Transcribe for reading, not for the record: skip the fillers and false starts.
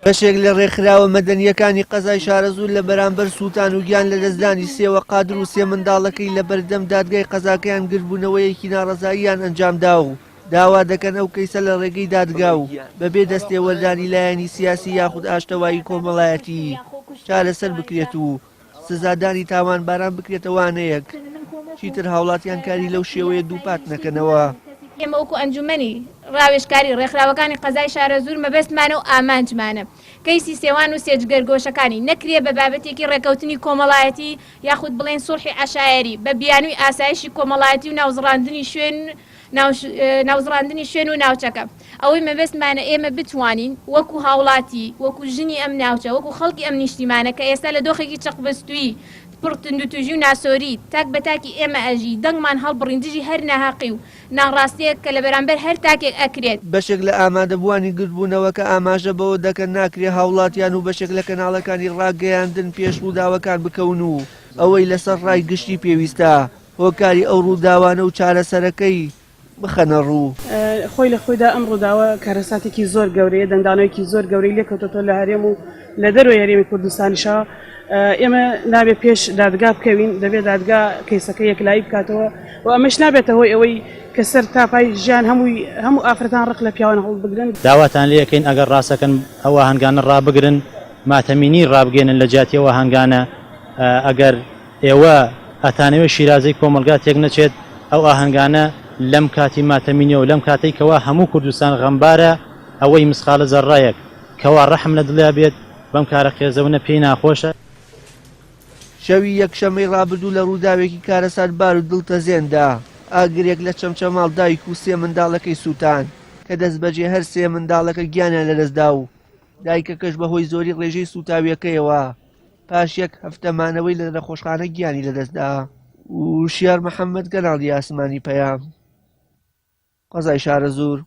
بەشێک لە ڕێکخراوە مەدەنیەکانی قەزای شارەزوور لە بەرامبەر سووتان و گیان لە دەستدانی سێوە قادر و سێ منداڵەکەی لە بەردەم دادگای قەزاکەیان گرتبوونەوەیەکی ناڕەزاییان ئەنجامدا و داوا دەکەن ئەو کەیسە لە ڕێگەی دادگا و بەبێ دەستێوەردانی لایەنی سیاسی یاخود ئاشتەوایی کۆمەڵایەتی چارەسەر بکرێت و سزادانی تاوانباران بکرێتەوانەیەک چیتر هاوڵاتیان کاری لەو شێوەیە دووپات نەکەنەوە. ئێمە وەکو ئەنجومەنی ڕاوێژکاری ڕێکخراوەکانی قەزای شارەزوور مەبەستمانە و ئامانجمانە کەیسی سێوان و سێجگەرگۆشەکانی نەکرێ بە بابەتێکی ڕێکەوتنی کۆمەڵایەتی یاخود بڵێن سوڵحی عەشایەری بە بیانووی ئاسایشی کۆمەڵایەتی و ناوزڕاندنی شوێن و ناوچەکە. ئەوەی مەبەستمانە ئێمە بتوانین وەکو هاوڵاتی وەکو ژنی ئەم ناوچە وەکو خەڵکی ئەم نیشتیمانە کە ئێستا لە دۆخێکی چەقبەستووی پڕتند و توژی و ناسۆری تاک بە تاکی ئێمە ئەژی دەنگمان هەڵبڕین دژی هەر ناهاقی و ناڕاستەیەک کە لە بەرامبەر هەر تاکێک ئەکرێت. بەشێک لە ئامادەبووانی گرتبوونەوە کە ئاماژە بەوە دەکەن ناکرێ هاوڵاتیان و بەشێک لە کەناڵەکانی ڕاگەیاندن پێش ڕووداوەکان بکەون و ئەوەی لەسەر ڕای گشتی پێویستە هۆکاری ئەو ڕووداوانە و چارەسەرەکەی بخەنە ڕوو. خۆی لە خۆیدا ئەم ڕووداوە کارەساتێکی زۆر گەورەیە دەنگدانەوەیکی زۆر گەورەی لێکەوتۆ لە هەرێم و لە دەروە یاریمی کوردستانیشەوە ئێمە نابێت پێش دادگا بکەوین دەبێت دادگا کەیسەکە یەکلایی بکاتەوە و ئەمەش نابێتە هۆی ئەوەی کە سەر تاپای ژیان هەموو ئافرەتان ڕق لە پیاوان هەڵ بگرن. داواتان لەکەین ئەگەر ڕاستەکەن ئەوە هەنگانە ڕابگرن ماتەمینی ڕابگەێنن لە جاتیەوە هەنگانە ئەگەر ئێوە ئەتانەوە شیرازەی کۆمەلگا تێک نەچێت ئەو ئاهەنگانە لەم کاتی ماتەمینیەوە لەم کاتێکەوە هەموو کوردستان غەمبارە ئەوەی مسخالە زەڕایەک کەوا ڕەحم لە دڵیا بێت بەم کارە خێزەونە پێی ناخۆشە. شەوی یەکشەمەی ڕابردوو لە ڕووداوێکی کارەسات بار و دڵتەزێندا ئاگرێک لە چەمچەماڵ دایک و سێ منداڵەکەی سووتان کە دەست بەجێ هەر سێ منداڵەکە گیانیان لەدەستدا و دایکەکەش بەهۆی زۆری ڕێژەی سوتاویەکەیەوە پاش یەک هەفتەمانەوەی لە نەخۆشخانە گیانی لەدەستدا. وشیار محەممەد گەناڵی ئاسمانی پەیام قەزای شارەزوور.